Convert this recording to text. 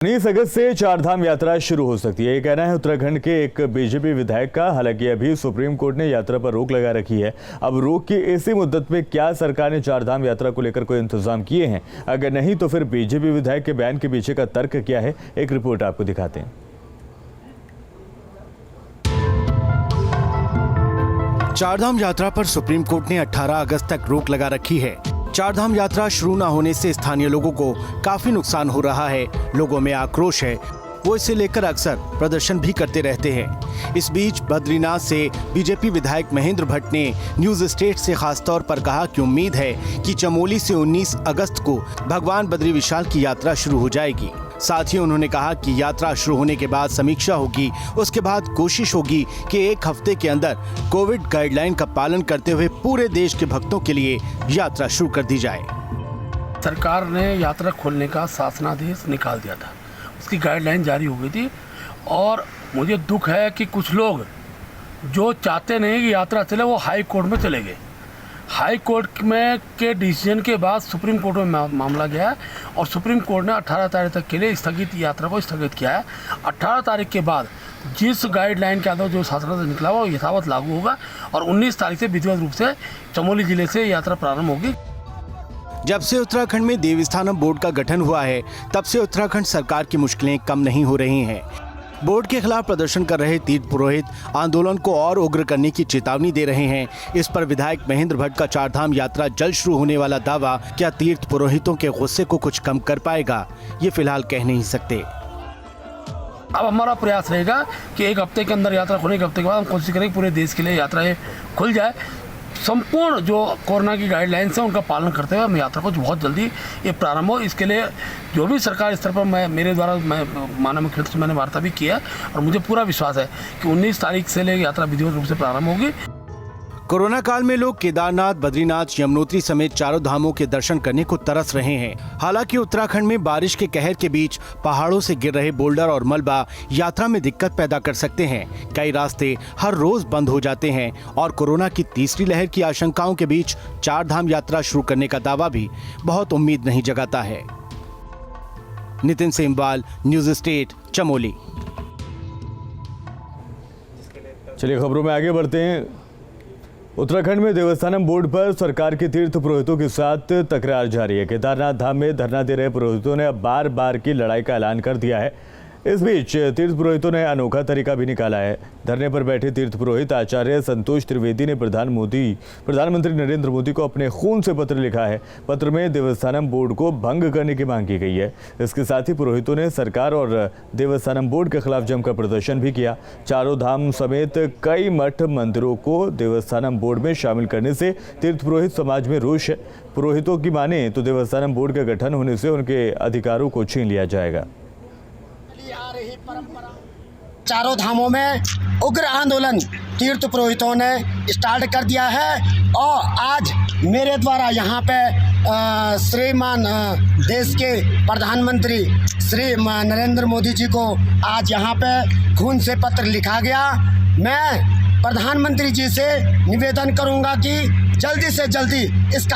19 अगस्त से चारधाम यात्रा शुरू हो सकती है, ये कहना है उत्तराखंड के एक बीजेपी विधायक का। हालांकि अभी सुप्रीम कोर्ट ने यात्रा पर रोक लगा रखी है। अब रोक की इसी मुद्दत में क्या सरकार ने चारधाम यात्रा को लेकर कोई इंतजाम किए हैं? अगर नहीं तो फिर बीजेपी विधायक के बयान के पीछे का तर्क क्या है? एक रिपोर्ट आपको दिखाते हैं। चारधाम यात्रा पर सुप्रीम कोर्ट ने 18 अगस्त तक रोक लगा रखी है। चारधाम यात्रा शुरू न होने से स्थानीय लोगों को काफी नुकसान हो रहा है। लोगों में आक्रोश है, वो इसे लेकर अक्सर प्रदर्शन भी करते रहते हैं। इस बीच बद्रीनाथ से बीजेपी विधायक महेंद्र भट्ट ने न्यूज स्टेट से खास तौर पर कहा कि उम्मीद है कि चमोली से 19 अगस्त को भगवान बद्री विशाल की यात्रा शुरू हो जाएगी। साथ ही उन्होंने कहा कि यात्रा शुरू होने के बाद समीक्षा होगी, उसके बाद कोशिश होगी कि एक हफ्ते के अंदर कोविड गाइडलाइन का पालन करते हुए पूरे देश के भक्तों के लिए यात्रा शुरू कर दी जाए। सरकार ने यात्रा खोलने का शासनादेश निकाल दिया था, उसकी गाइडलाइन जारी हो गई थी। और मुझे दुख है कि कुछ लोग जो चाहते नहीं कि यात्रा चले वो हाई कोर्ट में चले गए। हाई कोर्ट में के डिसीजन के बाद सुप्रीम कोर्ट में मामला गया और सुप्रीम कोर्ट ने 18 तारीख तक के लिए स्थगित यात्रा को स्थगित किया है। 18 तारीख के बाद जिस गाइडलाइन के आधार जो शासनादेश निकला वो यथावत लागू होगा और 19 तारीख से विधिवत रूप से चमोली जिले से यात्रा प्रारंभ होगी। जब से उत्तराखंड में देवस्थानम बोर्ड का गठन हुआ है, तब से उत्तराखंड सरकार की मुश्किलें कम नहीं हो रही हैं। बोर्ड के खिलाफ प्रदर्शन कर रहे तीर्थ पुरोहित आंदोलन को और उग्र करने की चेतावनी दे रहे हैं। इस पर विधायक महेंद्र भट्ट का चारधाम यात्रा जल्द शुरू होने वाला दावा क्या तीर्थ पुरोहितों के गुस्से को कुछ कम कर पाएगा, ये फिलहाल कह नहीं सकते। अब हमारा प्रयास रहेगा कि एक हफ्ते के अंदर यात्रा खोलने के हफ्ते के बाद हम कोशिश करेंगे पूरे देश के लिए यात्राएं खुल जाए। संपूर्ण जो कोरोना की गाइडलाइंस है उनका पालन करते हुए हम यात्रा को बहुत जल्दी ये प्रारंभ हो, इसके लिए जो भी सरकार स्तर पर मेरे द्वारा माननीय मुख्यमंत्री से मैंने वार्ता भी किया है और मुझे पूरा विश्वास है कि 19 तारीख से ले यात्रा विधिवत रूप से प्रारंभ होगी। कोरोना काल में लोग केदारनाथ, बद्रीनाथ, यमुनोत्री समेत चारों धामों के दर्शन करने को तरस रहे हैं। हालांकि उत्तराखंड में बारिश के कहर के बीच पहाड़ों से गिर रहे बोल्डर और मलबा यात्रा में दिक्कत पैदा कर सकते हैं। कई रास्ते हर रोज बंद हो जाते हैं और कोरोना की तीसरी लहर की आशंकाओं के बीच चारधाम यात्रा शुरू करने का दावा भी बहुत उम्मीद नहीं जगाता है। Nitin Semwal, news state, Chamoli. चलिए खबरों में आगे बढ़ते हैं। उत्तराखंड में देवस्थानम बोर्ड पर सरकार के तीर्थ पुरोहितों के साथ तकरार जारी है। केदारनाथ धाम में धरना दे रहे पुरोहितों ने अब बार बार की लड़ाई का ऐलान कर दिया है। इस बीच तीर्थ पुरोहितों ने अनोखा तरीका भी निकाला है। धरने पर बैठे तीर्थ पुरोहित आचार्य संतोष त्रिवेदी ने प्रधानमंत्री नरेंद्र मोदी को अपने खून से पत्र लिखा है। पत्र में देवस्थानम बोर्ड को भंग करने की मांग की गई है। इसके साथ ही पुरोहितों ने सरकार और देवस्थानम बोर्ड के खिलाफ जमकर प्रदर्शन भी किया। चारों धाम समेत कई मठ मंदिरों को देवस्थानम बोर्ड में शामिल करने से तीर्थ पुरोहित समाज में रोष है। पुरोहितों की माने तो देवस्थानम बोर्ड का गठन होने से उनके अधिकारों को छीन लिया जाएगा। चारों धामों में उग्र आंदोलन तीर्थ पुरोहितों ने स्टार्ट कर दिया है और आज मेरे द्वारा यहाँ पे श्रीमान देश के प्रधानमंत्री श्री नरेंद्र मोदी जी को आज यहाँ पे खून से पत्र लिखा गया। मैं प्रधानमंत्री जी से निवेदन करूँगा कि जल्दी से जल्दी इसका